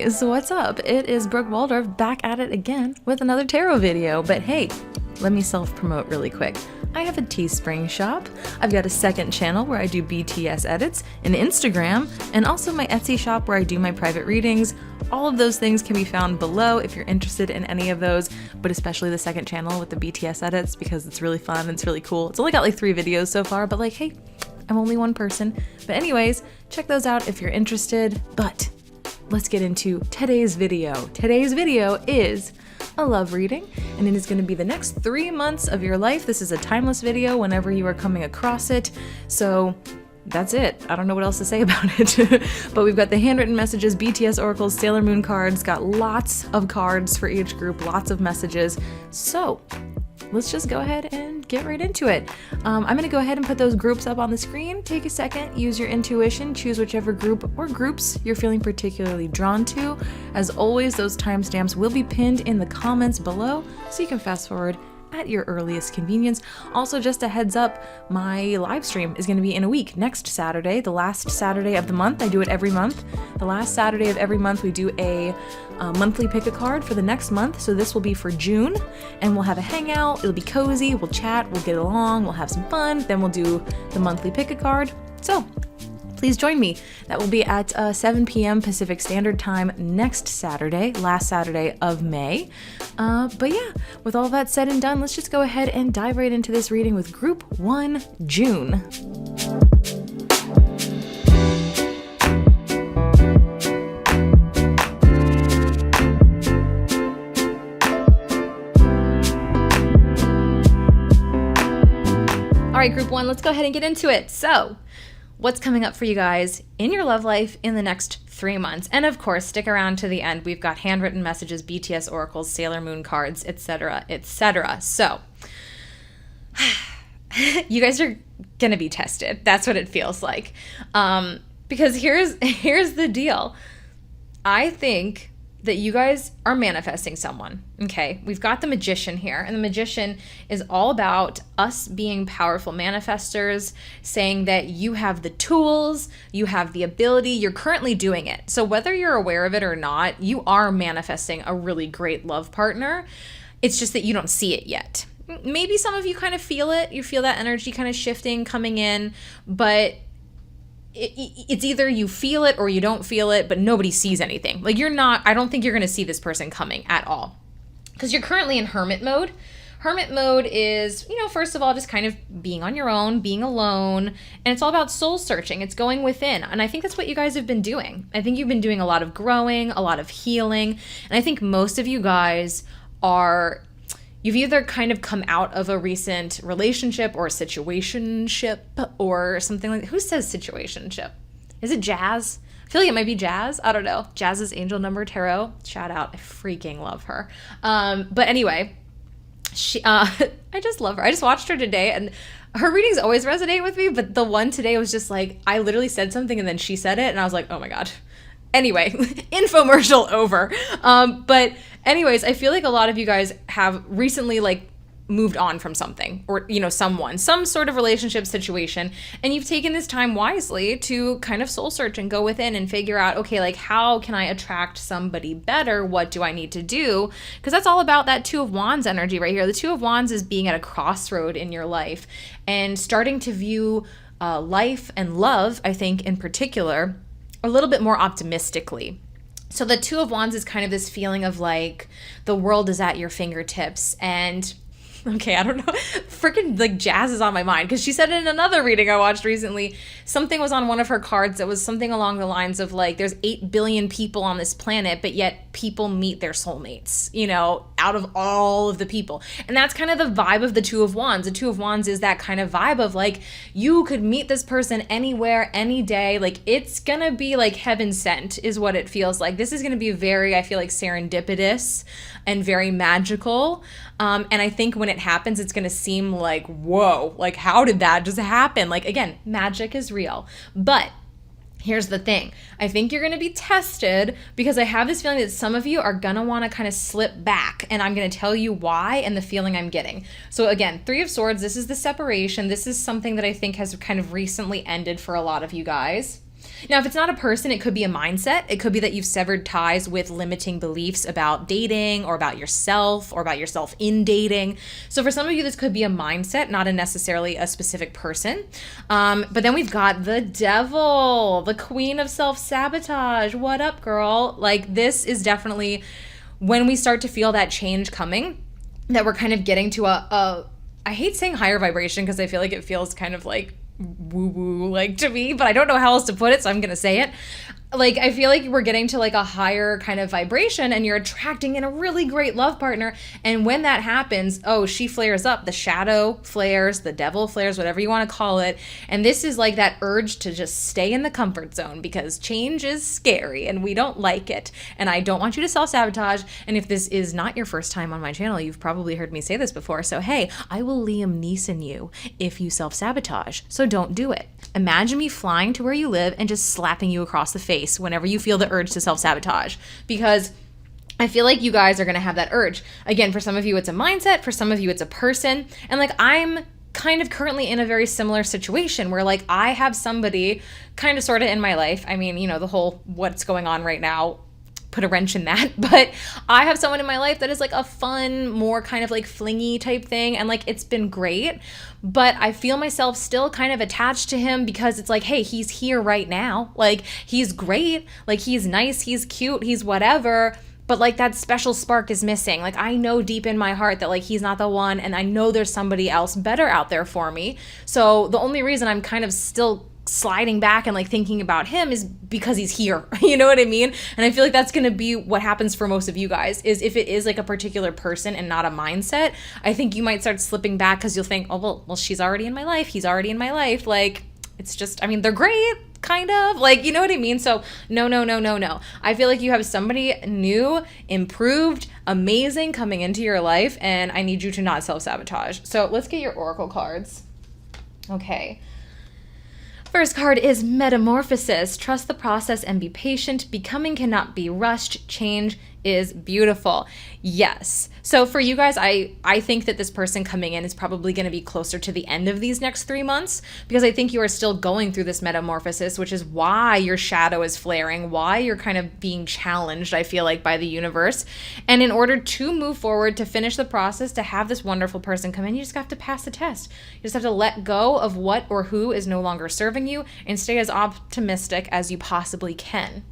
guys, what's up? It is Brook Waldorf back at it again with another tarot video. But hey, let me self-promote really quick. I have a Teespring shop, I've got a second channel where I do BTS edits, an Instagram, and also my Etsy shop where I do my private readings. All of those things can be found below if you're interested in any of those, but especially the second channel with the BTS edits because it's really fun and it's really cool. It's only got like 3 videos so far, but like, hey, I'm only one person. But anyways, check those out if you're interested. But let's get into today's video. Today's video is a love reading, and it is going to be the next 3 months of your life. This is a timeless video whenever you are coming across it. So that's it. I don't know what else to say about it. But we've got the handwritten messages, BTS oracles, Sailor Moon cards, got lots of cards for each group, lots of messages. So let's just go ahead and get right into it. I'm going to go ahead and put those groups up on the screen. Take a second, use your intuition, choose whichever group or groups you're feeling particularly drawn to. As always, those timestamps will be pinned in the comments below, so you can fast forward at your earliest convenience. Also, just a heads up, my live stream is going to be in a week, next Saturday, the last Saturday of the month. I do it every month. The last Saturday of every month, we do a monthly pick a card for the next month. So this will be for June, and we'll have a hangout. It'll be cozy. We'll chat. We'll get along. We'll have some fun. Then we'll do the monthly pick a card. So please join me. That will be at 7 p.m. Pacific Standard Time next Saturday, last Saturday of May. But yeah, with all that said and done, let's just go ahead and dive right into this reading with Group 1, June. All right, Group 1, let's go ahead and get into it. So, what's coming up for you guys in your love life in the next 3 months? And of course, stick around to the end. We've got handwritten messages, BTS oracles, Sailor Moon cards, etc., etc. So, you guys are gonna be tested. That's what it feels like. Because here's the deal. I think that you guys are manifesting someone, okay? We've got the Magician here, and the Magician is all about us being powerful manifestors, saying that you have the tools, you have the ability, you're currently doing it. So whether you're aware of it or not, you are manifesting a really great love partner. It's just that you don't see it yet. Maybe some of you kind of feel it, you feel that energy kind of shifting, coming in, but it's either you feel it or you don't feel it, but nobody sees anything. Like I don't think you're going to see this person coming at all because you're currently in hermit mode. Hermit mode is, first of all, just kind of being on your own, being alone, and it's all about soul searching. It's going within. And I think that's what you guys have been doing. I think you've been doing a lot of growing, a lot of healing. And I think most of you guys you've either kind of come out of a recent relationship or a situationship or something like that. Who says situationship? Is it Jazz? I feel like it might be Jazz. I don't know. Jazz's Angel Number Tarot. Shout out. I freaking love her. But anyway, I just love her. I just watched her today, and her readings always resonate with me, but the one today was just like, I literally said something and then she said it, and I was like, oh my God. Anyway, infomercial over. But anyways, I feel like a lot of you guys have recently moved on from something or, some sort of relationship situation. And you've taken this time wisely to kind of soul search and go within and figure out, okay, how can I attract somebody better? What do I need to do? Because that's all about that 2 of Wands energy right here. The 2 of Wands is being at a crossroad in your life and starting to view life and love, I think in particular, a little bit more optimistically. So the 2 of Wands is kind of this feeling of the world is at your fingertips, and okay, I don't know, freaking Jazz is on my mind because she said in another reading I watched recently, something was on one of her cards that was something along the lines of there's 8 billion people on this planet, but yet people meet their soulmates, out of all of the people. And that's kind of the vibe of the 2 of Wands. The 2 of Wands is that kind of vibe of you could meet this person anywhere, any day. It's gonna be heaven sent is what it feels like. This is gonna be very, I feel serendipitous and very magical. And I think when it happens, it's going to seem whoa, how did that just happen? Again, magic is real. But here's the thing. I think you're going to be tested because I have this feeling that some of you are going to want to kind of slip back, and I'm going to tell you why and the feeling I'm getting. So again, 3 of Swords, this is the separation. This is something that I think has kind of recently ended for a lot of you guys. Now, if it's not a person, it could be a mindset. It could be that you've severed ties with limiting beliefs about dating or about yourself in dating. So for some of you, this could be a mindset, not necessarily a specific person. But then we've got the devil, the queen of self-sabotage. What up, girl? Like, this is definitely when we start to feel that change coming, that we're kind of getting to I hate saying higher vibration because I feel like it feels kind of like woo-woo like to me, but I don't know how else to put it, so I'm gonna say it. Like, I feel like we're getting to like a higher kind of vibration and you're attracting in a really great love partner. And when that happens, she flares up. The shadow flares, the devil flares, whatever you want to call it. And this is like that urge to just stay in the comfort zone because change is scary and we don't like it. And I don't want you to self-sabotage. And if this is not your first time on my channel, you've probably heard me say this before. So hey, I will Liam Neeson you if you self-sabotage. So don't do it. Imagine me flying to where you live and just slapping you across the face whenever you feel the urge to self-sabotage, because I feel like you guys are going to have that urge. Again, for some of you, it's a mindset. For some of you, it's a person. And like, I'm kind of currently in a very similar situation where like I have somebody kind of sort of in my life. I mean, the whole what's going on right now put a wrench in that, but I have someone in my life that is like a fun, more kind of like flingy type thing, and like it's been great, but I feel myself still kind of attached to him because it's like, hey, he's here right now, like he's great, like he's nice, he's cute, he's whatever, but like that special spark is missing. Like I know deep in my heart that like he's not the one, and I know there's somebody else better out there for me. So the only reason I'm kind of still sliding back and like thinking about him is because he's here. You know what I mean? And I feel like that's going to be what happens for most of you guys, is if it is like a particular person and not a mindset, I think you might start slipping back because you'll think, oh, well, she's already in my life. He's already in my life. Like, it's just, I mean, they're great, kind of, like, you know what I mean? So no. I feel like you have somebody new, improved, amazing coming into your life, and I need you to not self-sabotage. So let's get your oracle cards. Okay. First card is Metamorphosis. Trust the process and be patient. Becoming cannot be rushed. Change is beautiful. Yes. So for you guys, I think that this person coming in is probably going to be closer to the end of these next 3 months, because I think you are still going through this metamorphosis, which is why your shadow is flaring, why you're kind of being challenged, I feel like, by the universe. And in order to move forward, to finish the process, to have this wonderful person come in, you just have to pass the test. You just have to let go of what or who is no longer serving you and stay as optimistic as you possibly can.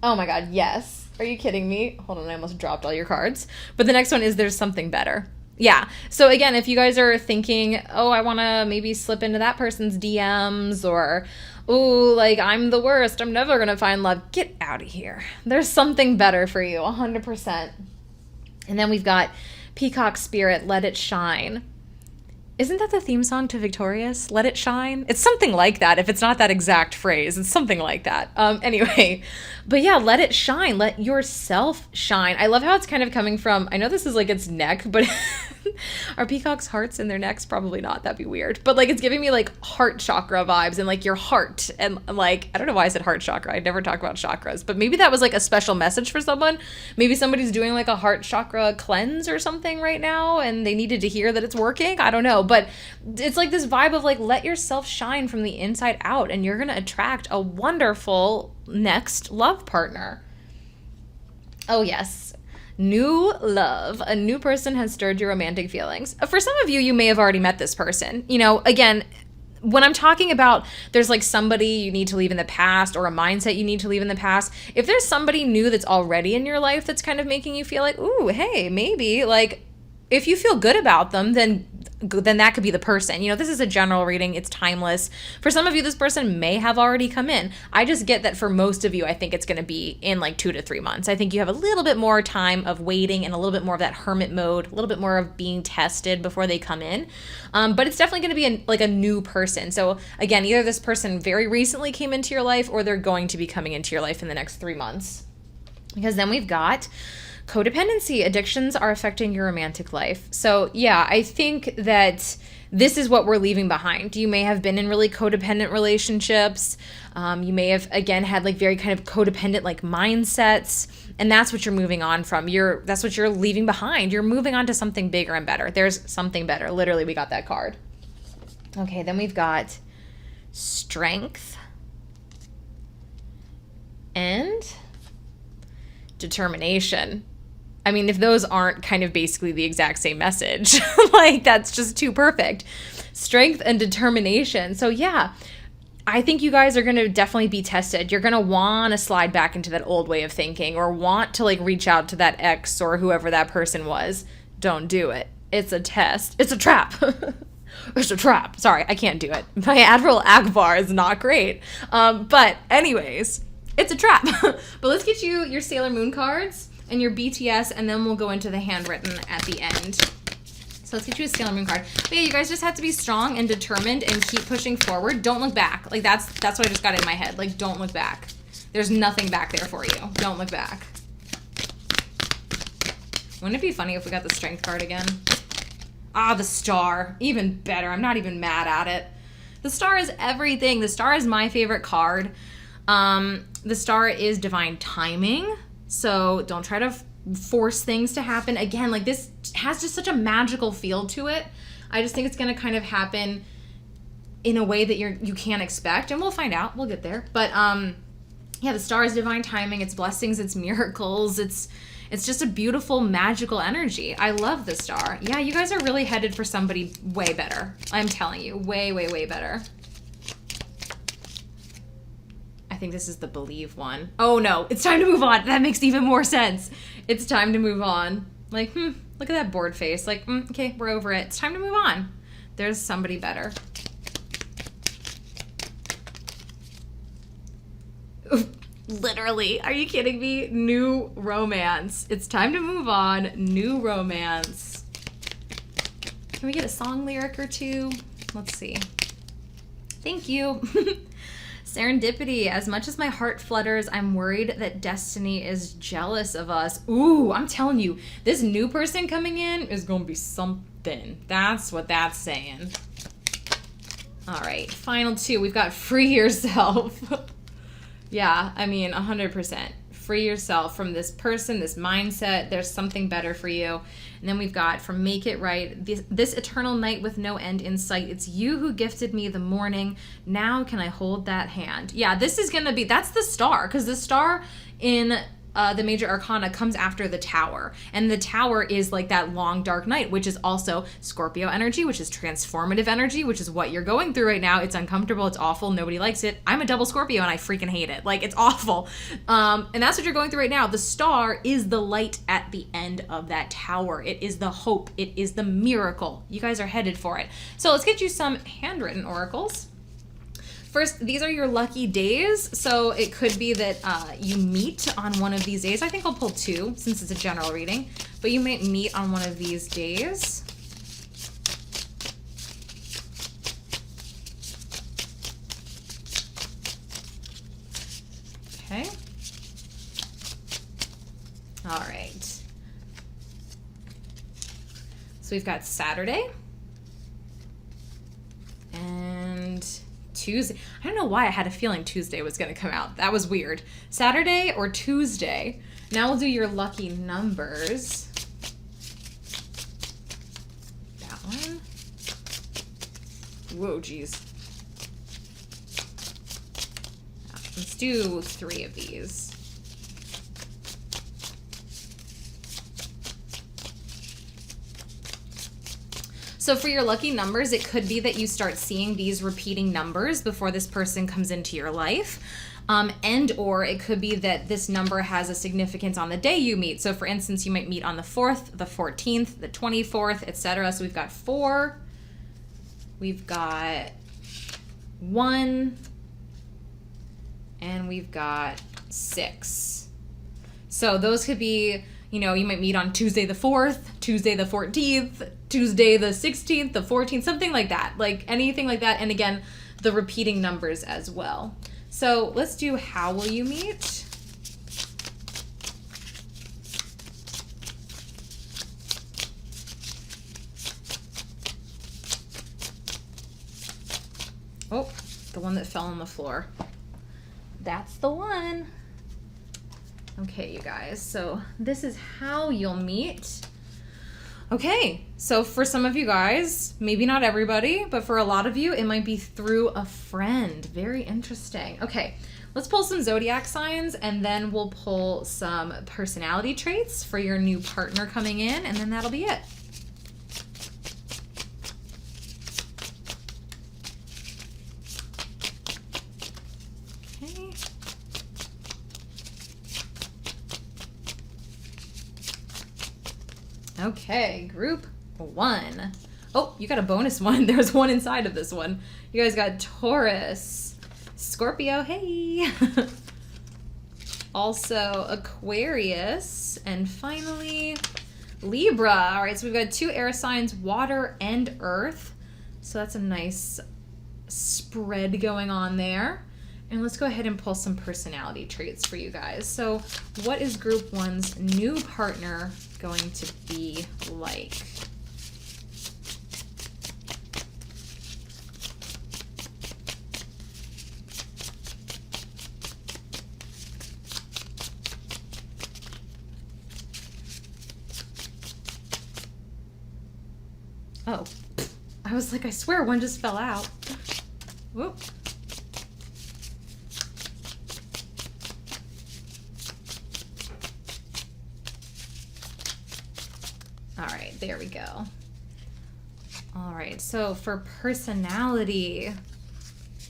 Oh my God, yes. Are you kidding me? Hold on, I almost dropped all your cards. But the next one is There's Something Better. Yeah. So again, if you guys are thinking, oh, I want to maybe slip into that person's DMs, or, oh, like I'm the worst, I'm never going to find love, get out of here. There's something better for you, 100%. And then we've got Peacock Spirit, Let It Shine. Isn't that the theme song to Victorious? Let It Shine? It's something like that. If it's not that exact phrase, it's something like that. Anyway, but yeah, let it shine. Let yourself shine. I love how it's kind of coming from, I know this is like its neck, but are peacocks' hearts in their necks? Probably not. That'd be weird. But like, it's giving me like heart chakra vibes and like your heart. And like, I don't know why I said heart chakra. I never talk about chakras, but maybe that was like a special message for someone. Maybe somebody's doing like a heart chakra cleanse or something right now, and they needed to hear that it's working. I don't know. But it's like this vibe of like, let yourself shine from the inside out, and you're going to attract a wonderful next love partner. Oh, yes. New love. A new person has stirred your romantic feelings. For some of you, you may have already met this person. You know, again, when I'm talking about there's like somebody you need to leave in the past, or a mindset you need to leave in the past, if there's somebody new that's already in your life that's kind of making you feel like, ooh, hey, maybe, like, if you feel good about them, then that could be the person. You know, this is a general reading. It's timeless. For some of you, this person may have already come in. I just get that for most of you, I think it's going to be in like 2 to 3 months. I think you have a little bit more time of waiting and a little bit more of that hermit mode, a little bit more of being tested before they come in. But it's definitely going to be like a new person. So again, either this person very recently came into your life, or they're going to be coming into your life in the next 3 months. Because then we've got codependency. Addictions are affecting your romantic life. So yeah, I think that this is what we're leaving behind. You may have been in really codependent relationships. You may have, again, had like very kind of codependent like mindsets, and that's what you're moving on from. That's what you're leaving behind. You're moving on to something bigger and better. There's something better. Literally, we got that card. Okay, then we've got strength. and determination. I mean, if those aren't kind of basically the exact same message, like that's just too perfect. Strength and determination. So yeah, I think you guys are going to definitely be tested. You're going to want to slide back into that old way of thinking or want to like reach out to that ex or whoever that person was. Don't do it. It's a test. It's a trap. It's a trap. Sorry, I can't do it. My Admiral Akbar is not great. But anyways, it's a trap. But let's get you your Sailor Moon cards and your BTS, and then we'll go into the handwritten at the end. So let's get you a Sailor Moon card. But yeah, you guys just have to be strong and determined and keep pushing forward. Don't look back. Like that's what I just got in my head. Like, don't look back. There's nothing back there for you. Don't look back. Wouldn't it be funny if we got the Strength card again? Ah, the Star. Even better. I'm not even mad at it. The Star is everything. The Star is my favorite card. The Star is divine timing. So don't try to force things to happen. Again, like this has just such a magical feel to it. I just think it's going to kind of happen in a way that you can't expect, and we'll find out. We'll get there. But yeah, the Star is divine timing. It's blessings. It's miracles. It's just a beautiful, magical energy. I love the Star. Yeah, you guys are really headed for somebody way better. I'm telling you, way, way, way better. I think this is the Believe one. Oh no, it's time to move on. That makes even more sense. It's time to move on. Like, look at that bored face. Like, okay, we're over it. It's time to move on. There's somebody better. Literally, are you kidding me? New romance. It's time to move on. New romance. Can we get a song lyric or two? Let's see. Thank you. Serendipity. As much as my heart flutters, I'm worried that destiny is jealous of us. Ooh, I'm telling you, this new person coming in is going to be something. That's what that's saying. All right, final two. We've got free yourself. Yeah, I mean, 100%. Free yourself from this person, this mindset. There's something better for you. And then we've got from Make It Right, this eternal night with no end in sight. It's you who gifted me the morning. Now can I hold that hand? Yeah, this is going to be, that's the Star, because the Star in the Major Arcana comes after the Tower. And the Tower is like that long, dark night, which is also Scorpio energy, which is transformative energy, which is what you're going through right now. It's uncomfortable. It's awful. Nobody likes it. I'm a double Scorpio and I freaking hate it. Like, it's awful. And that's what you're going through right now. The Star is the light at the end of that tower. It is the hope. It is the miracle. You guys are headed for it. So let's get you some handwritten oracles. First, these are your lucky days, so it could be that you meet on one of these days. I think I'll pull two since it's a general reading, but you might meet on one of these days. Okay. All right. So we've got Saturday and Tuesday. I don't know why I had a feeling Tuesday was going to come out. That was weird. Saturday or Tuesday. Now we'll do your lucky numbers. That one. Whoa, geez. Let's do 3 of these. So for your lucky numbers, it could be that you start seeing these repeating numbers before this person comes into your life. And or it could be that this number has a significance on the day you meet. So for instance, you might meet on the 4th, the 14th, the 24th, etc. So we've got 4, we've got 1, and we've got 6. So those could be, you know, you might meet on Tuesday the 4th, Tuesday the 14th, Tuesday the 16th, the 14th, something like that. Like anything like that. And again, the repeating numbers as well. So let's do how will you meet? Oh, the one that fell on the floor. That's the one. Okay, you guys, so this is how you'll meet. Okay, so for some of you guys, maybe not everybody, but for a lot of you, it might be through a friend. Very interesting. Okay, Let's pull some zodiac signs, and then we'll pull some personality traits for your new partner coming in, and then that'll be it. Okay, group 1. Oh, you got a bonus one. There's one inside of this one. You guys got Taurus, Scorpio, hey. Also Aquarius, and finally Libra. All right, so we've got 2 air signs, water and earth. So that's a nice spread going on there. And let's go ahead and pull some personality traits for you guys. So what is group 1's new partner going to be like? Oh, I was like, I swear one just fell out. Whoop. All right, there we go. All right, so for personality,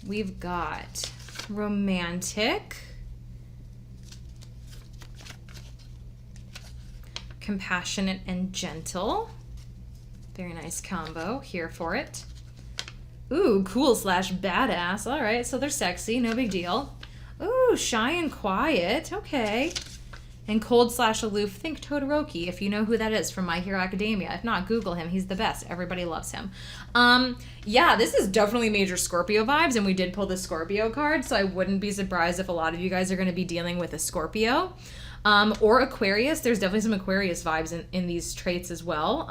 we've got romantic, compassionate and gentle. Very nice combo. Here for it. Ooh, cool / badass. All right, so they're sexy. No big deal. Ooh, shy and quiet. Okay. And cold / aloof. Think Todoroki, if you know who that is from My Hero Academia. If not, Google him. He's the best. Everybody loves him. Yeah, this is definitely major Scorpio vibes, and we did pull the Scorpio card, so I wouldn't be surprised if a lot of you guys are going to be dealing with a Scorpio. Or Aquarius. There's definitely some Aquarius vibes in these traits as well.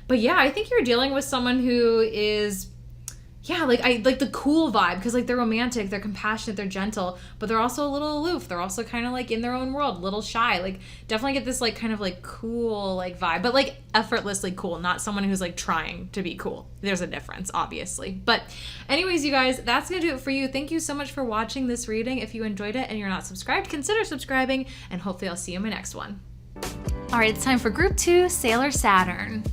But yeah, I think you're dealing with someone who is, yeah, like I like the cool vibe, because like they're romantic, they're compassionate, they're gentle, but they're also a little aloof. They're also kind of like in their own world, a little shy. Like definitely get this like kind of like cool like vibe, but like effortlessly cool, not someone who's like trying to be cool. There's a difference, obviously. But anyways, you guys, that's gonna do it for you. Thank you so much for watching this reading. If you enjoyed it and you're not subscribed, consider subscribing, and hopefully I'll see you in my next one. All right, it's time for group 2, Sailor Saturn.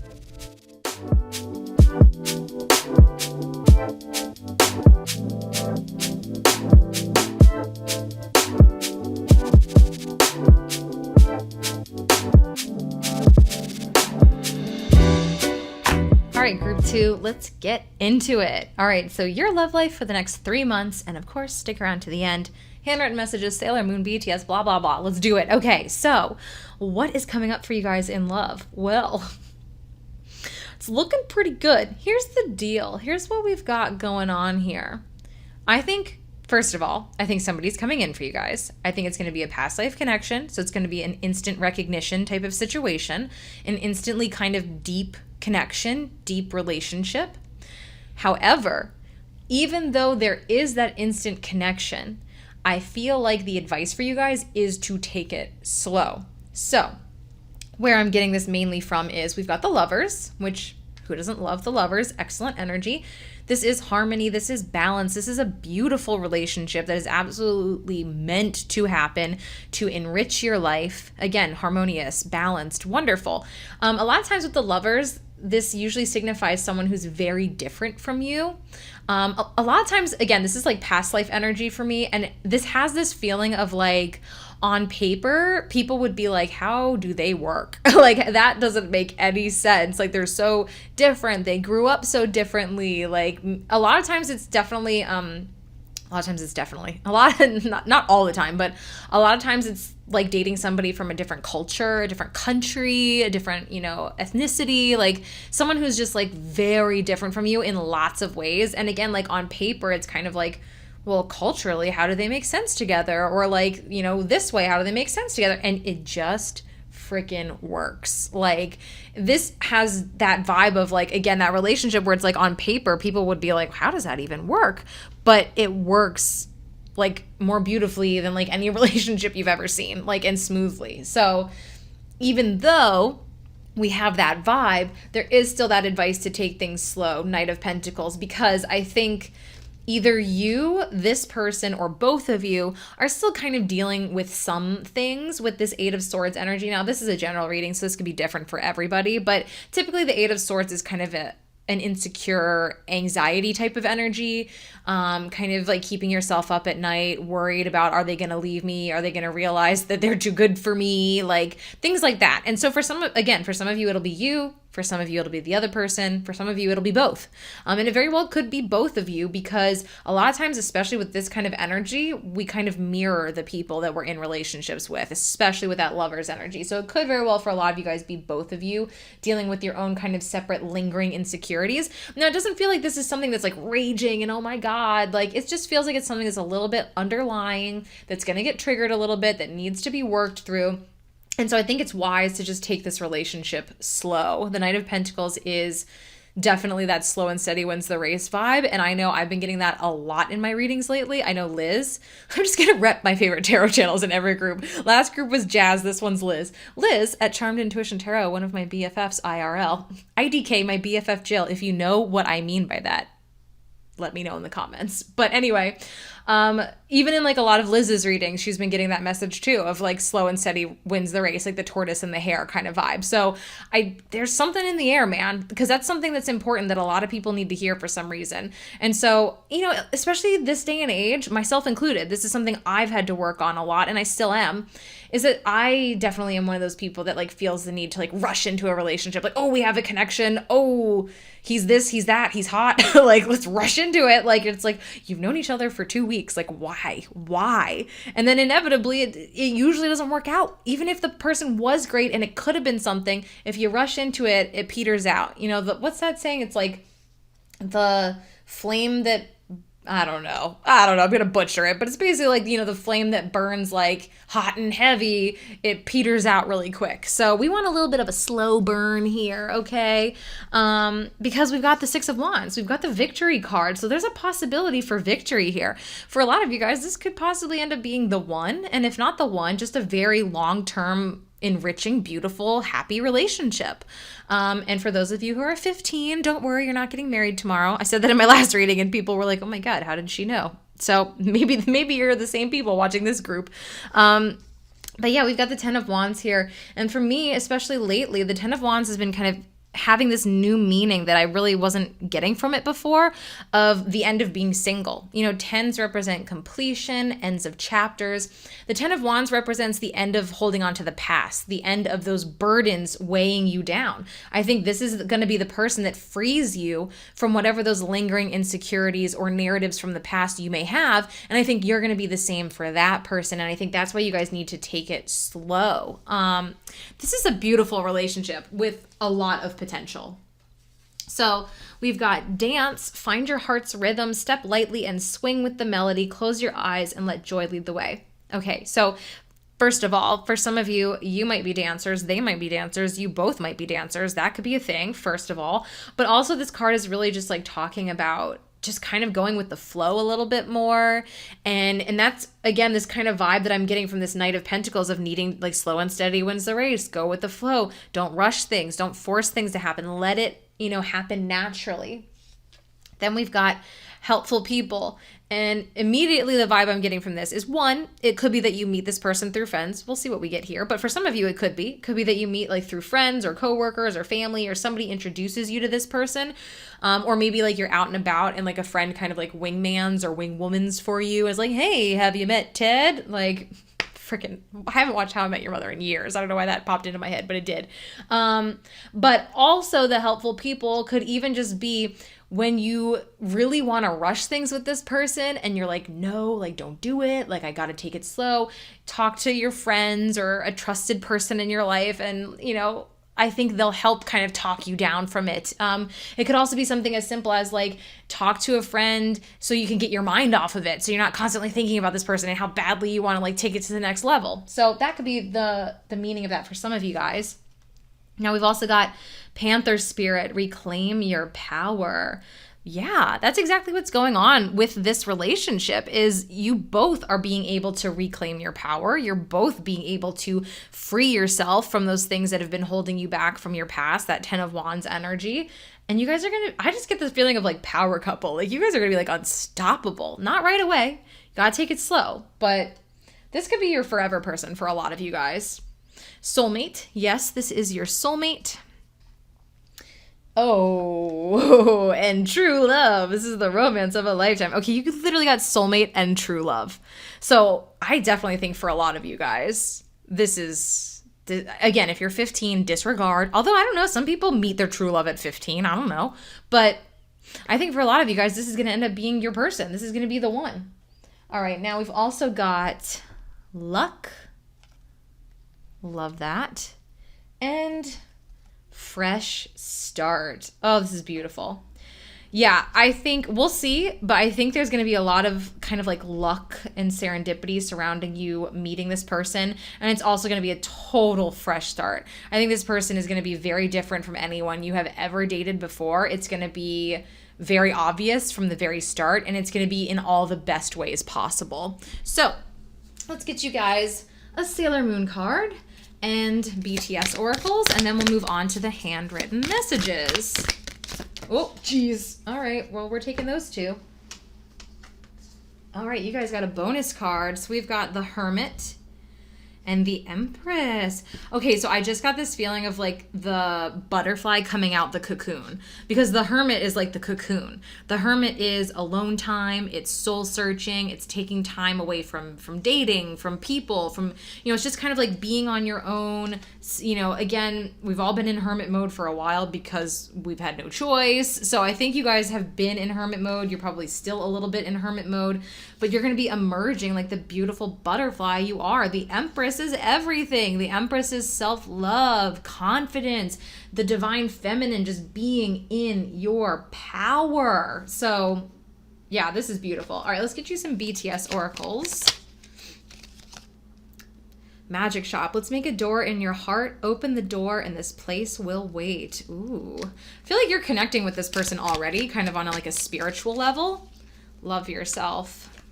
All right, group 2, let's get into it. All right, so your love life for the next 3 months, and of course, stick around to the end. Handwritten messages, Sailor Moon, BTS, blah, blah, blah. Let's do it. Okay, so what is coming up for you guys in love? Well, it's looking pretty good. Here's the deal. Here's what we've got going on here. I think, first of all, I think somebody's coming in for you guys. I think it's going to be a past life connection. So it's going to be an instant recognition type of situation, an instantly kind of deep connection, deep relationship. However, even though there is that instant connection, I feel like the advice for you guys is to take it slow. So where I'm getting this mainly from is we've got the lovers, which who doesn't love the lovers? Excellent energy. This is harmony. This is balance. This is a beautiful relationship that is absolutely meant to happen to enrich your life. Again, harmonious, balanced, wonderful. A lot of times with the lovers, this usually signifies someone who's very different from you. A lot of times, again, this is like past life energy for me. And this has this feeling of like, on paper, people would be like, how do they work? Like, that doesn't make any sense. Like, they're so different. They grew up so differently. Like, a lot of times it's definitely, not all the time, but a lot of times it's like dating somebody from a different culture, a different country, a different, ethnicity, like someone who's just like very different from you in lots of ways. And again, like on paper, it's kind of like, well, culturally, how do they make sense together? Or like, this way, how do they make sense together? And it just freaking works. Like, this has that vibe of like, again, that relationship where it's like on paper, people would be like, how does that even work? But it works like more beautifully than like any relationship you've ever seen, like, and smoothly. So even though we have that vibe, there is still that advice to take things slow, Knight of Pentacles, because I think either you, this person, or both of you are still kind of dealing with some things with this Eight of Swords energy. Now, this is a general reading, so this could be different for everybody, but typically the Eight of Swords is kind of an insecure anxiety type of energy, kind of like keeping yourself up at night, worried about, are they going to leave me? Are they going to realize that they're too good for me? Like things like that. And so for some of you, it'll be you. For some of you, it'll be the other person. For some of you, it'll be both. And it very well could be both of you, because a lot of times, especially with this kind of energy, we kind of mirror the people that we're in relationships with, especially with that lover's energy. So it could very well for a lot of you guys be both of you dealing with your own kind of separate lingering insecurities. Now, it doesn't feel like this is something that's like raging and oh my God, like it just feels like it's something that's a little bit underlying, that's going to get triggered a little bit, that needs to be worked through. And so I think it's wise to just take this relationship slow. The Knight of Pentacles is definitely that slow and steady wins the race vibe. And I know I've been getting that a lot in my readings lately. I know Liz, I'm just going to rep my favorite tarot channels in every group. Last group was Jazz. This one's Liz. Liz at Charmed Intuition Tarot, one of my BFFs IRL. IDK, my BFF Jill. If you know what I mean by that, let me know in the comments. But anyway, even in like a lot of Liz's readings, she's been getting that message too of like slow and steady wins the race, like the tortoise and the hare kind of vibe. So there's something in the air, man, because that's something that's important that a lot of people need to hear for some reason. And so, especially this day and age, myself included, this is something I've had to work on a lot, and I still am, is that I definitely am one of those people that like feels the need to like rush into a relationship. Like, oh, we have a connection. Oh, he's this, he's that, he's hot. Like, let's rush into it. Like, it's like, you've known each other for 2 weeks. Like, why? And then inevitably it usually doesn't work out. Even if the person was great and it could have been something, if you rush into it, it peters out. What's that saying? It's like the flame that, I don't know. I'm going to butcher it, but it's basically like, the flame that burns like hot and heavy, it peters out really quick. So we want a little bit of a slow burn here, okay? Because we've got the Six of Wands. We've got the Victory card. So there's a possibility for victory here. For a lot of you guys, this could possibly end up being the one. And if not the one, just a very long-term, enriching, beautiful, happy relationship. And for those of you who are 15, don't worry, you're not getting married tomorrow. I said that in my last reading and people were like, oh my God, how did she know? So maybe you're the same people watching this group. But yeah, we've got the Ten of Wands here. And for me, especially lately, the Ten of Wands has been kind of having this new meaning that I really wasn't getting from it before, of the end of being single. Tens represent completion, ends of chapters. The Ten of Wands represents the end of holding on to the past, the end of those burdens weighing you down. I think this is going to be the person that frees you from whatever those lingering insecurities or narratives from the past you may have. And I think you're going to be the same for that person. And I think that's why you guys need to take it slow. This is a beautiful relationship with a lot of potential. So we've got dance, find your heart's rhythm, step lightly and swing with the melody, close your eyes and let joy lead the way. Okay, so first of all, for some of you, you might be dancers, they might be dancers, you both might be dancers. That could be a thing, first of all. But also this card is really just like talking about just kind of going with the flow a little bit more. And that's, again, this kind of vibe that I'm getting from this Knight of Pentacles of needing like slow and steady wins the race. Go with the flow. Don't rush things. Don't force things to happen. Let it, happen naturally. Then we've got helpful people. And immediately the vibe I'm getting from this is, one, it could be that you meet this person through friends. We'll see what we get here. But for some of you, it could be that you meet like through friends or coworkers or family, or somebody introduces you to this person. Or maybe like you're out and about and like a friend kind of like wingmans or wingwomans for you, is like, hey, have you met Ted? Like, freaking, I haven't watched How I Met Your Mother in years. I don't know why that popped into my head, but it did. But also the helpful people could even just be when you really want to rush things with this person and you're like, no, like, don't do it. Like, I got to take it slow. Talk to your friends or a trusted person in your life. And, I think they'll help kind of talk you down from it. It could also be something as simple as like talk to a friend so you can get your mind off of it. So you're not constantly thinking about this person and how badly you want to like take it to the next level. So that could be the meaning of that for some of you guys. Now we've also got Panther Spirit, reclaim your power. Yeah, that's exactly what's going on with this relationship is you both are being able to reclaim your power. You're both being able to free yourself from those things that have been holding you back from your past, that 10 of Wands energy. And you guys are going to, I just get this feeling of like power couple. Like you guys are going to be like unstoppable. Not right away. Gotta take it slow. But this could be your forever person for a lot of you guys. Soulmate. Yes, this is your soulmate. Oh, and true love. This is the romance of a lifetime. Okay, you literally got soulmate and true love. So I definitely think for a lot of you guys, this is, again, if you're 15, disregard. Although, I don't know, some people meet their true love at 15. I don't know. But I think for a lot of you guys, this is going to end up being your person. This is going to be the one. All right, now we've also got luck. Love that. And fresh start. Oh, this is beautiful. Yeah, I think we'll see, but I think there's going to be a lot of kind of like luck and serendipity surrounding you meeting this person. And it's also going to be a total fresh start. I think this person is going to be very different from anyone you have ever dated before. It's going to be very obvious from the very start, and it's going to be in all the best ways possible. So let's get you guys a Sailor Moon card and BTS oracles, and then we'll move on to the handwritten messages. Oh, geez. All right, well, we're taking those two. All right, you guys got a bonus card. So we've got the Hermit and the Empress. Okay, so I just got this feeling of like the butterfly coming out the cocoon, because the Hermit is like the cocoon. The Hermit is alone time, it's soul searching, it's taking time away from dating, from people, from, you know, it's just kind of like being on your own. You know, again, we've all been in hermit mode for a while because we've had no choice. So I think you guys have been in hermit mode. You're probably still a little bit in hermit mode, but you're going to be emerging like the beautiful butterfly you are. The Empress is everything. The Empress is self-love, confidence, the divine feminine, just being in your power. So yeah, this is beautiful. All right, let's get you some BTS oracles. Magic shop. Let's make a door in your heart. Open the door and this place will wait. Ooh. I feel like you're connecting with this person already, kind of on like a spiritual level. Love yourself.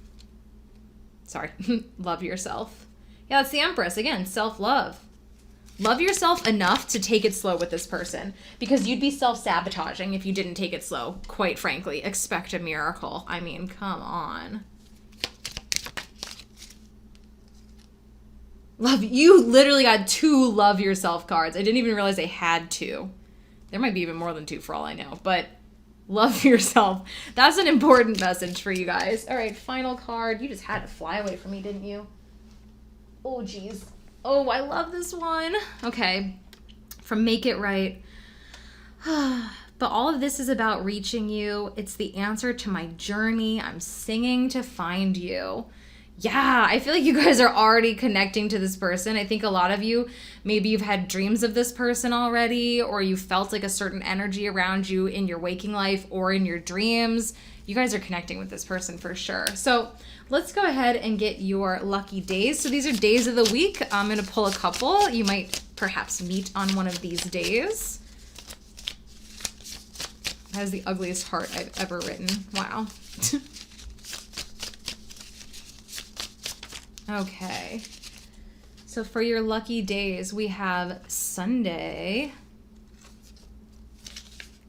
Sorry. Love yourself. Yeah, it's the Empress. Again, self-love. Love yourself enough to take it slow with this person, because you'd be self-sabotaging if you didn't take it slow, quite frankly. Expect a miracle. I mean, come on. Love, you literally got 2 love yourself cards. I didn't even realize I had 2. There might be even more than 2 for all I know, but love yourself. That's an important message for you guys. All right, final card. You just had to fly away from me, didn't you? Oh, geez. Oh, I love this one. Okay, from Make It Right. But all of this is about reaching you. It's the answer to my journey. I'm singing to find you. Yeah, I feel like you guys are already connecting to this person. I think a lot of you, maybe you've had dreams of this person already, or you felt like a certain energy around you in your waking life or in your dreams. You guys are connecting with this person for sure. So let's go ahead and get your lucky days. So these are days of the week. I'm going to pull a couple. You might perhaps meet on one of these days. That is the ugliest heart I've ever written. Wow. Okay, so for your lucky days, we have Sunday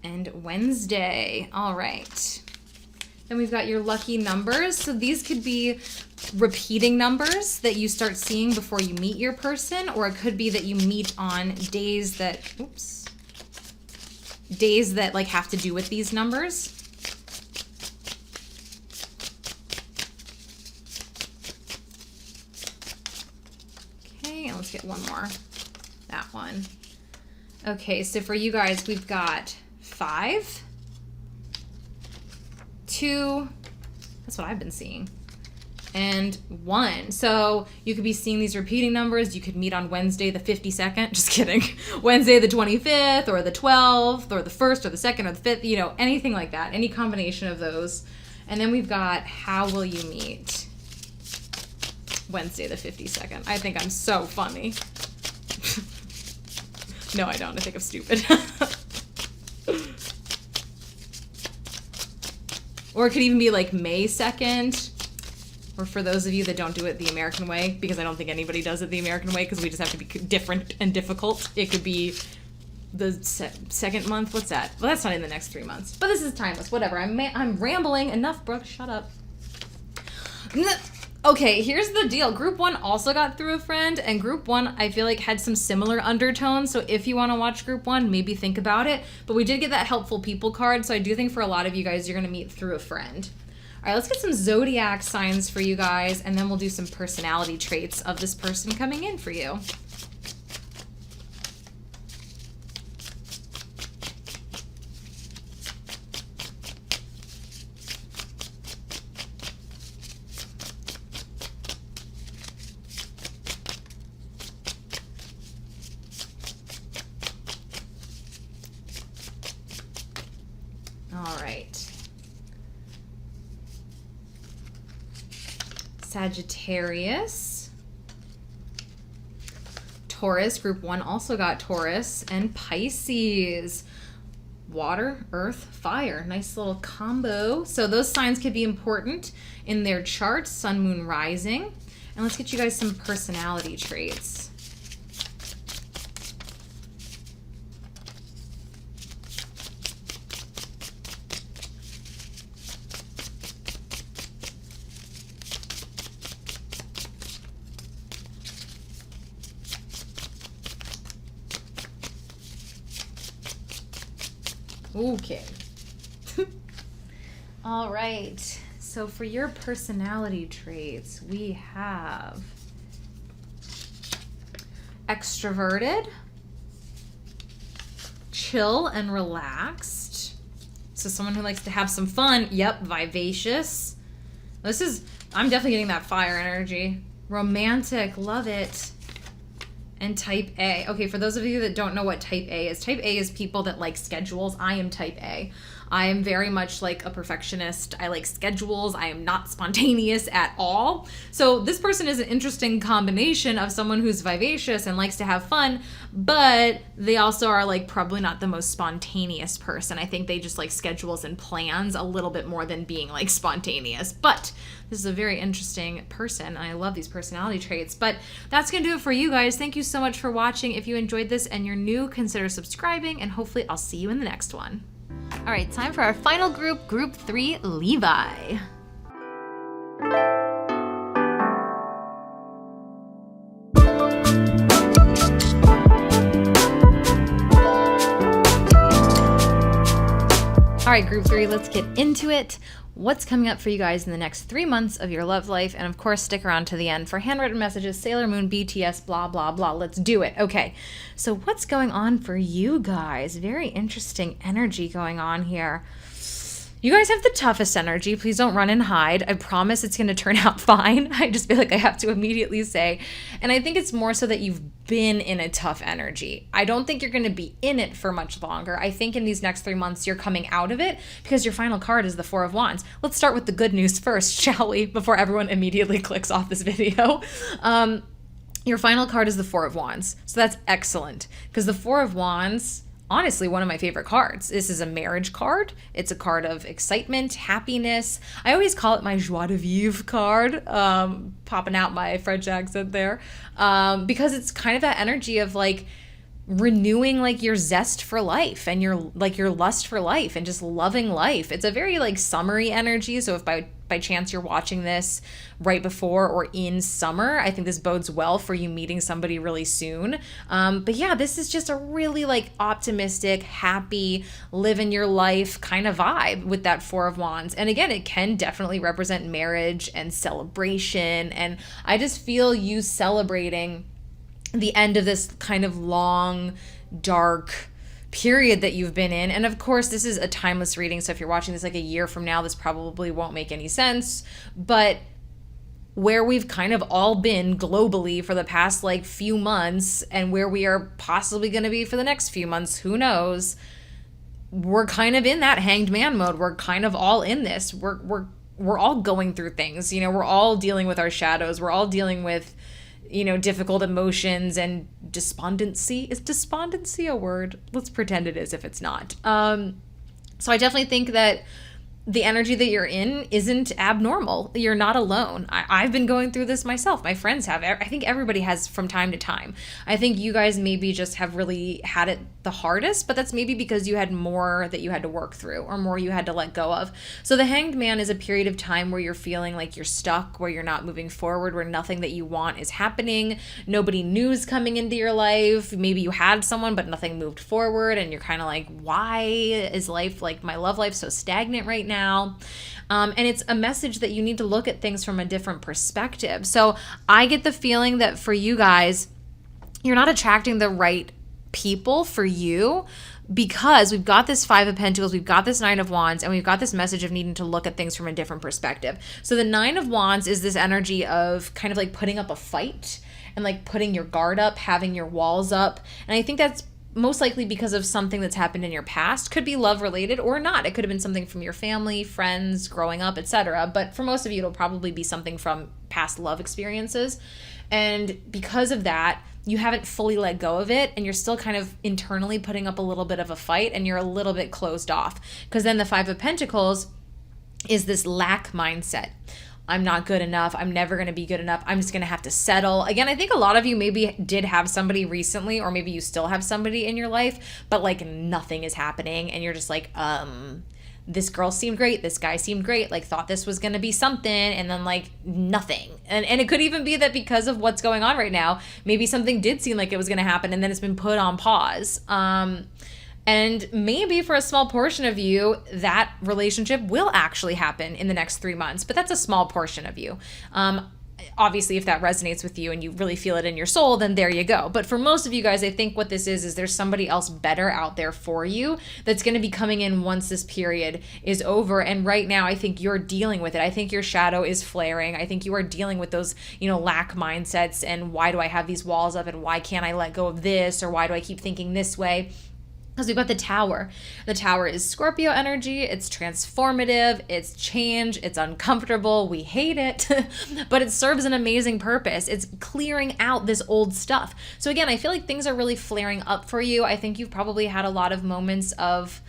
and Wednesday. All right. Then we've got your lucky numbers. So these could be repeating numbers that you start seeing before you meet your person, or it could be that you meet on days that, days that like have to do with these numbers. Let's get one more. That one. Okay, so for you guys, we've got 5, 2, that's what I've been seeing, and 1. So you could be seeing these repeating numbers. You could meet on Wednesday the 52nd. Just kidding. Wednesday the 25th, or the 12th, or the 1st, or the 2nd, or the 5th, you know, anything like that. Any combination of those. And then we've got how will you meet? Wednesday the 52nd. I think I'm so funny. No, I don't. I think I'm stupid. Or it could even be like May 2nd. Or for those of you that don't do it the American way, because I don't think anybody does it the American way, because we just have to be different and difficult. It could be the second month. What's that? Well, that's not in the next 3 months. But this is timeless. Whatever. I'm rambling. Enough, Brooke. Shut up. Okay, here's the deal. Group 1 also got through a friend, and Group 1, I feel like, had some similar undertones. So if you want to watch Group 1, maybe think about it. But we did get that helpful people card, so I do think for a lot of you guys, you're going to meet through a friend. All right, let's get some zodiac signs for you guys, and then we'll do some personality traits of this person coming in for you. All right. Sagittarius, Taurus, Group 1 also got Taurus, and Pisces. Water, earth, fire. Nice little combo. So those signs could be important in their charts, sun, moon, rising. And let's get you guys some personality traits. Okay. All right. So for your personality traits, we have extroverted, chill and relaxed. So someone who likes to have some fun. Yep, vivacious. I'm definitely getting that fire energy. Romantic, love it. And type A. Okay, for those of you that don't know what type A is people that like schedules. I am type A. I am very much like a perfectionist. I like schedules. I am not spontaneous at all. So this person is an interesting combination of someone who's vivacious and likes to have fun, but they also are like probably not the most spontaneous person. I think they just like schedules and plans a little bit more than being like spontaneous. But this is a very interesting person, and I love these personality traits. But that's going to do it for you guys. Thank you so much for watching. If you enjoyed this and you're new, consider subscribing, and hopefully I'll see you in the next one. All right, time for our final group, Group 3, Levi. All right, Group 3, let's get into it. What's coming up for you guys in the next 3 months of your love life? And of course, stick around to the end for handwritten messages, Sailor Moon, BTS, blah, blah, blah. Let's do it. Okay, so what's going on for you guys? Very interesting energy going on here. You guys have the toughest energy. Please don't run and hide. I promise it's going to turn out fine. I just feel like I have to immediately say. And I think it's more so that you've been in a tough energy. I don't think you're going to be in it for much longer. I think in these next 3 months, you're coming out of it because your final card is the Four of Wands. Let's start with the good news first, shall we? Before everyone immediately clicks off this video. Your final card is the Four of Wands. So that's excellent because the Four of Wands, honestly, one of my favorite cards. This is a marriage card. It's a card of excitement, happiness. I always call it my joie de vivre card, popping out my French accent there, because it's kind of that energy of like renewing like your zest for life and your lust for life and just loving life. It's a very like summery energy. So if by chance you're watching this right before or in summer, I think this bodes well for you meeting somebody really soon. But yeah, this is just a really like optimistic, happy, living your life kind of vibe with that Four of Wands. And again, it can definitely represent marriage and celebration. And I just feel you celebrating the end of this kind of long, dark period that you've been in. And of course, this is a timeless reading. So if you're watching this like a year from now, this probably won't make any sense. But where we've kind of all been globally for the past like few months and where we are possibly going to be for the next few months, who knows? We're kind of in that hanged man mode. We're kind of all in this. We're all going through things. You know, we're all dealing with our shadows. We're all dealing with, you know, difficult emotions and despondency. Is despondency a word? Let's pretend it is if it's not. So I definitely think that the energy that you're in isn't abnormal. You're not alone. I've been going through this myself. My friends have. I think everybody has from time to time. I think you guys maybe just have really had it the hardest, but that's maybe because you had more that you had to work through or more you had to let go of. So the Hanged Man is a period of time where you're feeling like you're stuck, where you're not moving forward, where nothing that you want is happening. Nobody new's coming into your life. Maybe you had someone, but nothing moved forward. And you're kind of like, why is life, like my love life, so stagnant right now? And it's a message that you need to look at things from a different perspective. So I get the feeling that for you guys, you're not attracting the right people for you, because we've got this Five of Pentacles, we've got this Nine of Wands, and we've got this message of needing to look at things from a different perspective. So the Nine of Wands is this energy of kind of like putting up a fight and like putting your guard up, having your walls up. And I think that's most likely because of something that's happened in your past. Could be love related or not. It could have been something from your family, friends, growing up, etc. But for most of you, it'll probably be something from past love experiences. And because of that, you haven't fully let go of it, and you're still kind of internally putting up a little bit of a fight, and you're a little bit closed off. Because then the Five of Pentacles is this lack mindset. I'm not good enough. I'm never going to be good enough. I'm just going to have to settle. Again, I think a lot of you maybe did have somebody recently, or maybe you still have somebody in your life, but like nothing is happening. And you're just like, this girl seemed great. This guy seemed great. Like thought this was going to be something, and then like nothing. And it could even be that because of what's going on right now, maybe something did seem like it was going to happen, and then it's been put on pause. And maybe for a small portion of you, that relationship will actually happen in the next 3 months, but that's a small portion of you. Obviously, if that resonates with you and you really feel it in your soul, then there you go. But for most of you guys, I think what this is there's somebody else better out there for you that's going to be coming in once this period is over. And right now, I think you're dealing with it. I think your shadow is flaring. I think you are dealing with those, lack mindsets and why do I have these walls up and why can't I let go of this, or why do I keep thinking this way? Because we've got the Tower. The Tower is Scorpio energy. It's transformative. It's change. It's uncomfortable. We hate it. But it serves an amazing purpose. It's clearing out this old stuff. So again, I feel like things are really flaring up for you. I think you've probably had a lot of moments of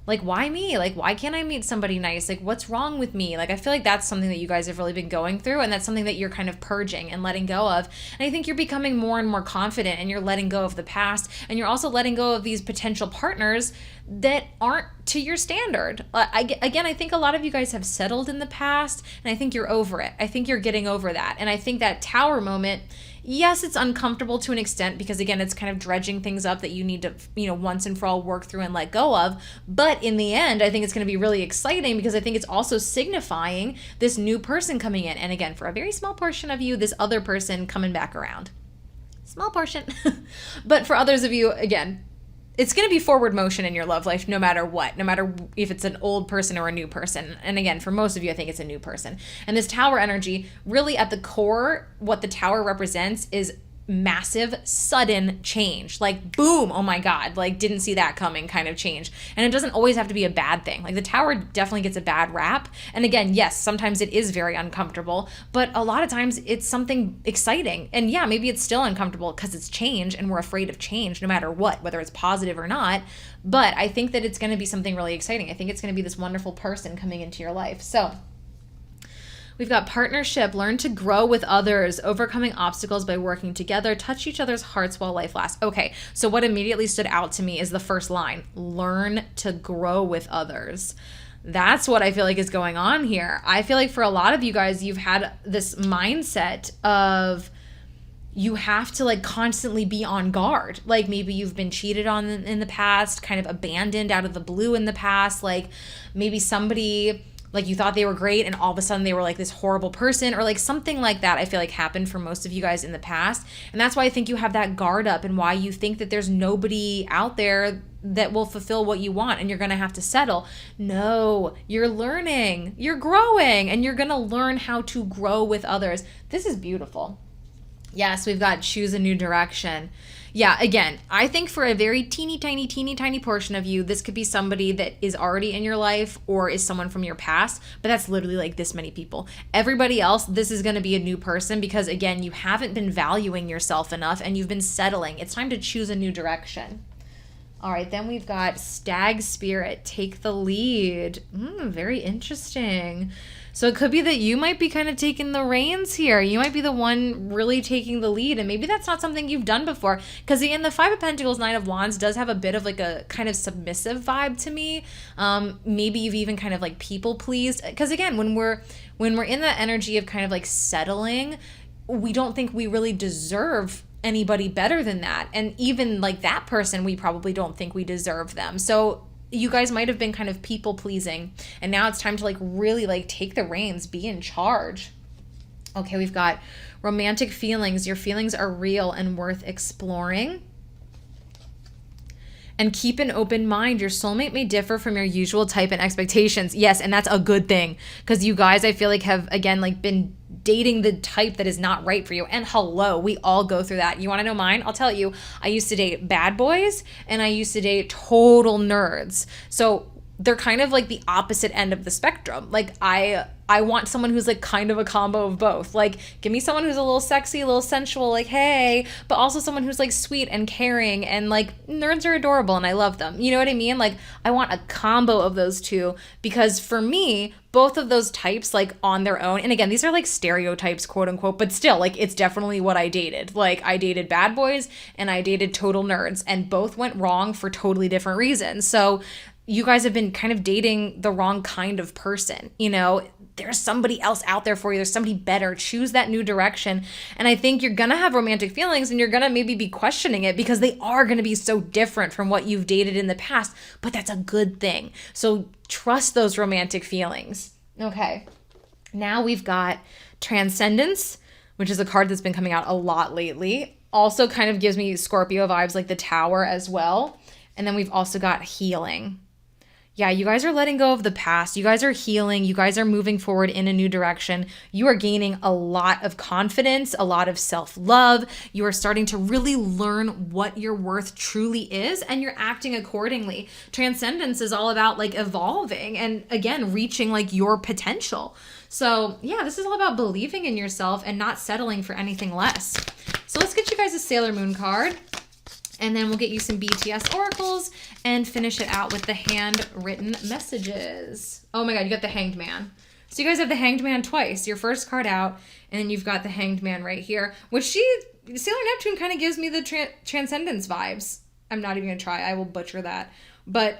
like, why me? Like, why can't I meet somebody nice? Like, what's wrong with me? Like, I feel like that's something that you guys have really been going through, and that's something that you're kind of purging and letting go of. And I think you're becoming more and more confident, and you're letting go of the past, and you're also letting go of these potential partners that aren't to your standard. Again, I think a lot of you guys have settled in the past, and I think you're over it. I think you're getting over that. And I think that Tower moment, yes, it's uncomfortable to an extent because, again, it's kind of dredging things up that you need to, once and for all work through and let go of. But in the end, I think it's going to be really exciting because I think it's also signifying this new person coming in. And again, for a very small portion of you, this other person coming back around. Small portion. But for others of you, again, it's going to be forward motion in your love life no matter what, no matter if it's an old person or a new person. And again, for most of you, I think it's a new person. And this Tower energy, really at the core, what the Tower represents is massive, sudden change. Like, boom, oh my God, like didn't see that coming kind of change. And it doesn't always have to be a bad thing. Like the Tower definitely gets a bad rap. And again, yes, sometimes it is very uncomfortable, but a lot of times it's something exciting. And yeah, maybe it's still uncomfortable because it's change and we're afraid of change no matter what, whether it's positive or not. But I think that it's going to be something really exciting. I think it's going to be this wonderful person coming into your life. So we've got partnership, learn to grow with others, overcoming obstacles by working together, touch each other's hearts while life lasts. Okay, so what immediately stood out to me is the first line, learn to grow with others. That's what I feel like is going on here. I feel like for a lot of you guys, you've had this mindset of you have to like constantly be on guard. Like maybe you've been cheated on in the past, kind of abandoned out of the blue in the past. Like maybe somebody, like you thought they were great and all of a sudden they were like this horrible person, or like something like that I feel like happened for most of you guys in the past. And that's why I think you have that guard up and why you think that there's nobody out there that will fulfill what you want and you're going to have to settle. No, you're learning, you're growing, and you're going to learn how to grow with others. This is beautiful. Yes, we've got choose a new direction. Yeah, again, I think for a very teeny tiny portion of you, this could be somebody that is already in your life or is someone from your past, but that's literally like this many people. Everybody else, this is going to be a new person because, again, you haven't been valuing yourself enough and you've been settling. It's time to choose a new direction. All right, then we've got Stag Spirit, take the lead. Very interesting. So it could be that you might be kind of taking the reins here. You might be the one really taking the lead, and maybe that's not something you've done before. Because again, the Five of Pentacles, Nine of Wands does have a bit of like a kind of submissive vibe to me. Maybe you've even kind of like people pleased. Because again, when we're in that energy of kind of like settling, we don't think we really deserve anybody better than that. And even like that person, we probably don't think we deserve them. So you guys might have been kind of people pleasing, and now it's time to like really like take the reins, be in charge. Okay, we've got romantic feelings. Your feelings are real and worth exploring. And keep an open mind. Your soulmate may differ from your usual type and expectations. Yes, and that's a good thing, because you guys, I feel like, have again like been dating the type that is not right for you. And hello, we all go through that. You want to know mine? I'll tell you. I used to date bad boys and I used to date total nerds. So they're kind of like the opposite end of the spectrum. Like I want someone who's like kind of a combo of both. Like give me someone who's a little sexy, a little sensual, like hey, but also someone who's like sweet and caring, and like nerds are adorable and I love them. You know what I mean? Like I want a combo of those two, because for me, both of those types like on their own, and again, these are like stereotypes, quote unquote, but still like it's definitely what I dated. Like I dated bad boys and I dated total nerds, and both went wrong for totally different reasons. So you guys have been kind of dating the wrong kind of person. You know, there's somebody else out there for you. There's somebody better. Choose that new direction. And I think you're going to have romantic feelings, and you're going to maybe be questioning it, because they are going to be so different from what you've dated in the past, but that's a good thing. So trust those romantic feelings. Okay. Now we've got Transcendence, which is a card that's been coming out a lot lately. Also kind of gives me Scorpio vibes, like the Tower as well. And then we've also got Healing. Yeah, you guys are letting go of the past. You guys are healing. You guys are moving forward in a new direction. You are gaining a lot of confidence, a lot of self-love. You are starting to really learn what your worth truly is, and you're acting accordingly. Transcendence is all about like evolving and again, reaching like your potential. So yeah, this is all about believing in yourself and not settling for anything less. So let's get you guys a Sailor Moon card. And then we'll get you some BTS oracles and finish it out with the handwritten messages. Oh my God, you got the Hanged Man. So you guys have the Hanged Man twice. Your first card out, and then you've got the Hanged Man right here, which Sailor Neptune kind of gives me the Transcendence vibes. I'm not even gonna try. I will butcher that. But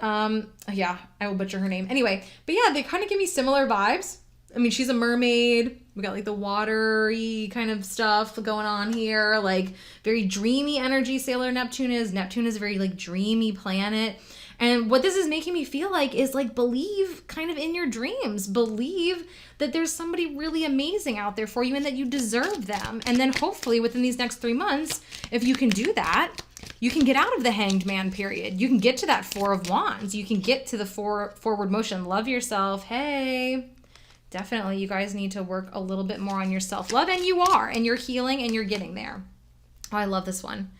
yeah, I will butcher her name. Anyway, but yeah, they kind of give me similar vibes. I mean, she's a mermaid. We got like the watery kind of stuff going on here, like very dreamy energy. Sailor Neptune is. Neptune is a very like dreamy planet. And what this is making me feel like is like believe kind of in your dreams. Believe that there's somebody really amazing out there for you and that you deserve them. And then hopefully within these next 3 months, if you can do that, you can get out of the Hanged Man period. You can get to that Four of Wands. You can get to the forward motion. Love yourself. Hey. Definitely, you guys need to work a little bit more on your self-love, and you are, and you're healing, and you're getting there. Oh, I love this one.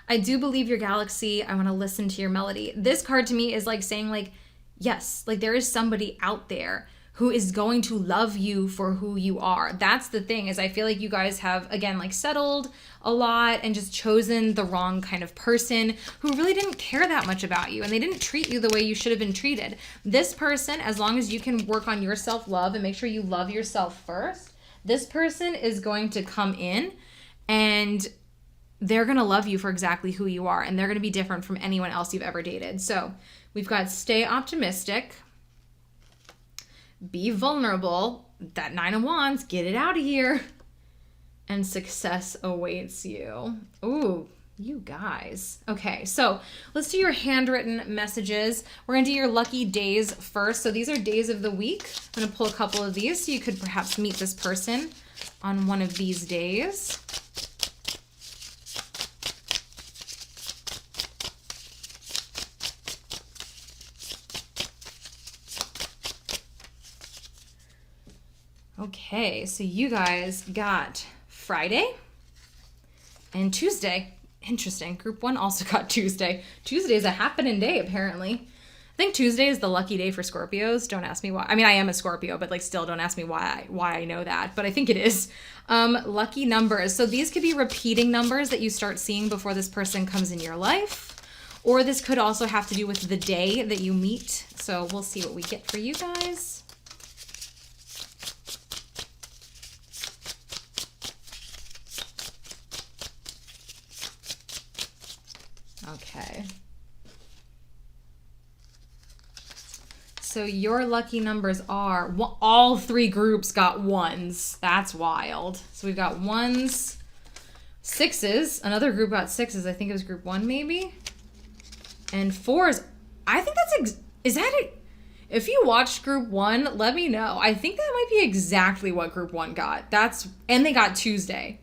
I do believe your galaxy. I want to listen to your melody. This card to me is like saying like, yes, like there is somebody out there who is going to love you for who you are. That's the thing, is I feel like you guys have, again, like settled a lot and just chosen the wrong kind of person who really didn't care that much about you, and they didn't treat you the way you should have been treated. This person, as long as you can work on your self-love and make sure you love yourself first, this person is going to come in and they're going to love you for exactly who you are, and they're going to be different from anyone else you've ever dated. So we've got stay optimistic, be vulnerable, that Nine of Wands, get it out of here, and success awaits you. Ooh, you guys. Okay, so let's do your handwritten messages. We're going to do your lucky days first. So these are days of the week. I'm going to pull a couple of these so you could perhaps meet this person on one of these days. Okay, so you guys got Friday and Tuesday. Interesting. Group 1 also got Tuesday. Tuesday is a happening day, apparently. I think Tuesday is the lucky day for Scorpios. Don't ask me why. I mean, I am a Scorpio, but like still don't ask me why I know that. But I think it is. Lucky numbers. So these could be repeating numbers that you start seeing before this person comes in your life. Or this could also have to do with the day that you meet. So we'll see what we get for you guys. Okay. So your lucky numbers are, all three groups got ones. That's wild. So we've got ones, sixes. Another group got sixes. I think it was group one maybe. And fours. I think that's, is that it? If you watched group one, let me know. I think that might be exactly what group one got. And they got Tuesday.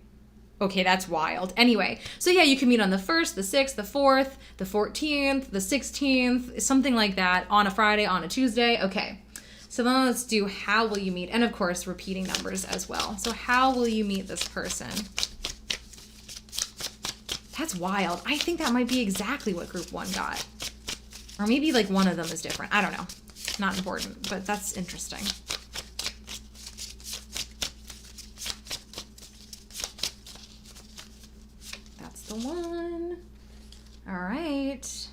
Okay, that's wild. Anyway, so yeah, you can meet on the 1st, the 6th, the 4th, the 14th, the 16th, something like that, on a Friday, on a Tuesday. Okay, so then let's do how will you meet, and of course, repeating numbers as well. So how will you meet this person? That's wild. I think that might be exactly what group one got. Or maybe like one of them is different. I don't know. Not important, but that's interesting. One. All right.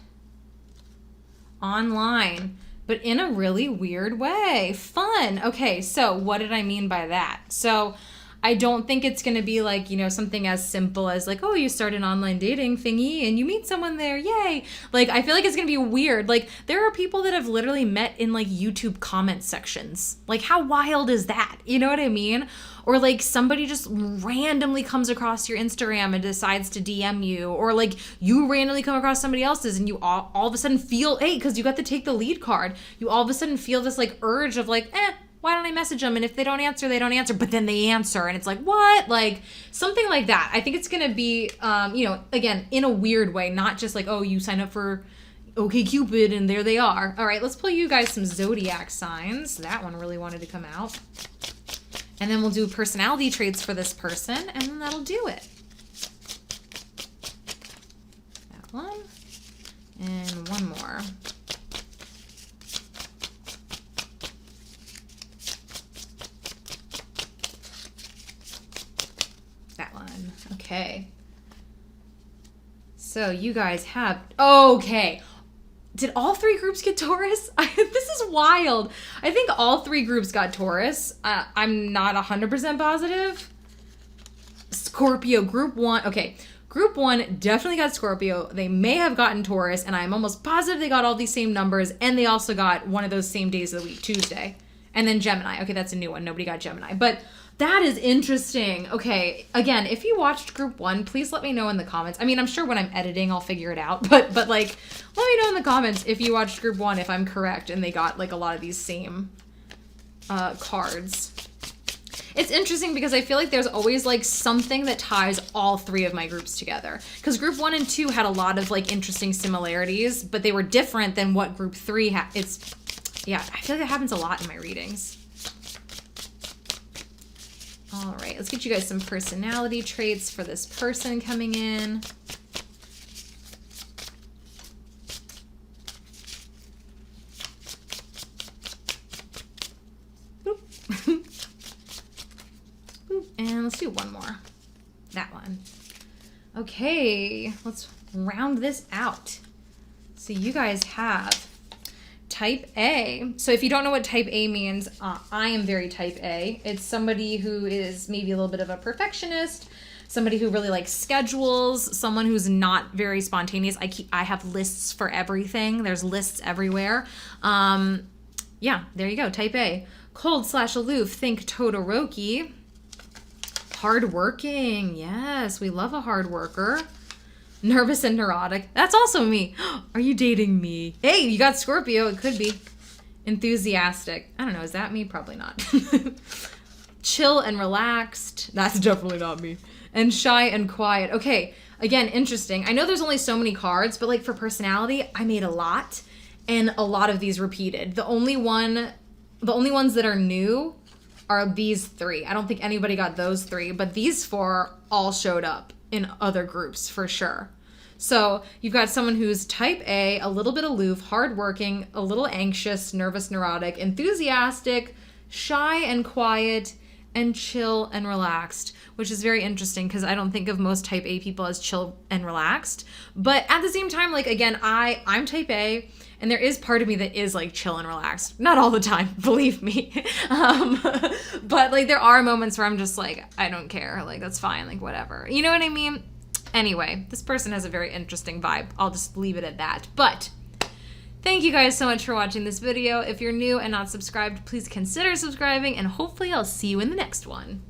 Online, but in a really weird way. Fun. Okay, so what did I mean by that? So I don't think it's going to be like, you know, something as simple as like, oh, you start an online dating thingy and you meet someone there. Yay. Like, I feel like it's going to be weird. Like, there are people that have literally met in like YouTube comment sections. Like, how wild is that? You know what I mean? Or like somebody just randomly comes across your Instagram and decides to DM you. Or like you randomly come across somebody else's and you all of a sudden feel, hey, because you got to take the lead card. You all of a sudden feel this like urge of like, why don't I message them? And if they don't answer, they don't answer. But then they answer. And it's like, what? Like something like that. I think it's going to be, you know, again, in a weird way. Not just like, oh, you sign up for OkCupid and there they are. All right, let's pull you guys some zodiac signs. That one really wanted to come out. And then we'll do personality traits for this person, and then that'll do it. That one. And one more. That one. Okay. So you guys have... Okay. Did all three groups get Taurus? This is wild. I think all three groups got Taurus. I'm not 100% positive. Scorpio, group one. Okay, group one definitely got Scorpio. They may have gotten Taurus, and I'm almost positive they got all these same numbers, and they also got one of those same days of the week, Tuesday. And then Gemini. Okay, that's a new one. Nobody got Gemini. But that is interesting. Okay, again, if you watched group one, please let me know in the comments. I mean, I'm sure when I'm editing, I'll figure it out. But like, let me know in the comments if you watched group one, if I'm correct, and they got like a lot of these same cards. It's interesting because I feel like there's always like something that ties all three of my groups together. Because group one and two had a lot of like interesting similarities, but they were different than what group three had. Yeah, I feel like that happens a lot in my readings. All right, let's get you guys some personality traits for this person coming in. Boop. Boop. And let's do one more. That one. Okay, let's round this out. So you guys have type A. So if you don't know what type A means, I am very type A. It's somebody who is maybe a little bit of a perfectionist, somebody who really likes schedules, someone who's not very spontaneous. I have lists for everything. There's lists everywhere. Yeah, there you go, type A. Cold/aloof, think Todoroki. Hardworking, yes, we love a hard worker. Nervous and neurotic. That's also me. Are you dating me? Hey, you got Scorpio. It could be. Enthusiastic. I don't know. Is that me? Probably not. Chill and relaxed. That's definitely not me. And shy and quiet. Okay. Again, interesting. I know there's only so many cards, but like for personality, I made a lot. And a lot of these repeated. The only ones that are new are these three. I don't think anybody got those three, but these four all showed up in other groups for sure. So you've got someone who's type A, a little bit aloof, hardworking, a little anxious, nervous, neurotic, enthusiastic, shy and quiet, and chill and relaxed, which is very interesting because I don't think of most type A people as chill and relaxed. But at the same time, like, again, I'm type A, and there is part of me that is like chill and relaxed. Not all the time, believe me. But like there are moments where I'm just like, I don't care. Like, that's fine. Like, whatever. You know what I mean? Anyway, this person has a very interesting vibe. I'll just leave it at that. But thank you guys so much for watching this video. If you're new and not subscribed, please consider subscribing, and hopefully I'll see you in the next one.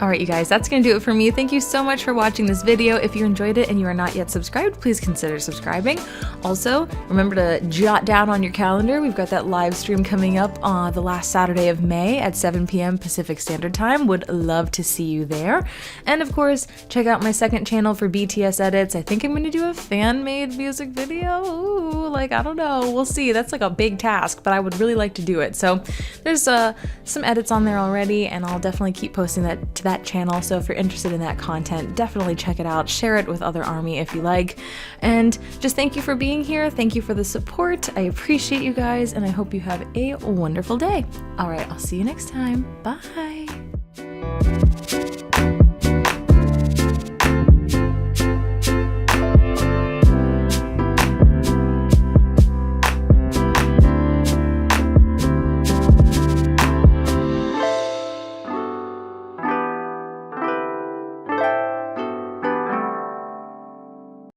All right, you guys, that's going to do it for me. Thank you so much for watching this video. If you enjoyed it and you are not yet subscribed, please consider subscribing. Also, remember to jot down on your calendar. We've got that live stream coming up on the last Saturday of May at 7 p.m. Pacific Standard Time. Would love to see you there. And of course, check out my second channel for BTS edits. I think I'm going to do a fan-made music video. Ooh, like, I don't know. We'll see. That's like a big task, but I would really like to do it. So there's some edits on there already, and I'll definitely keep posting that to that channel. So if you're interested in that content, definitely check it out. Share it with other ARMY if you like. And just thank you for being here. Thank you for the support. I appreciate you guys, and I hope you have a wonderful day. All right, I'll see you next time. Bye.